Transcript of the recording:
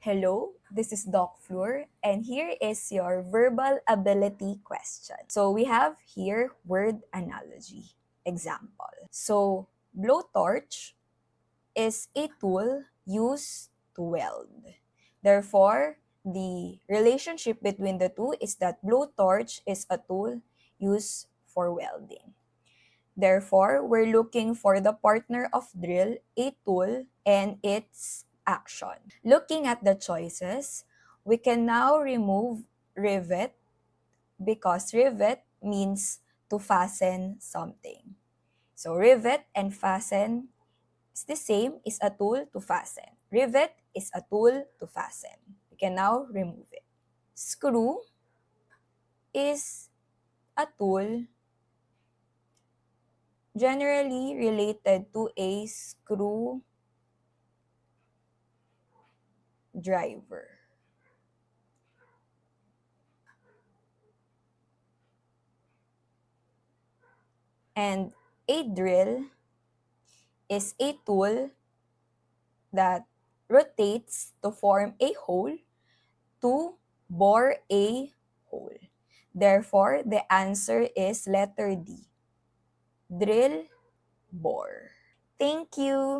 Hello, this is Doc Fleur, and here is your verbal ability question. So we have here word analogy. Example. So, blowtorch is a tool used to weld. Therefore, the relationship between the two is that blowtorch is a tool used for welding. Therefore, we're looking for the partner of drill, a tool, and its action. Looking at the choices, we can now remove rivet because rivet means to fasten something. So rivet and fasten is the same, is a tool to fasten. Rivet is a tool to fasten. We can now remove it. Screw is a tool generally related to a screw driver. And a drill is a tool that rotates to form a hole to bore a hole. Therefore, the answer is letter D. Drill, bore. Thank you.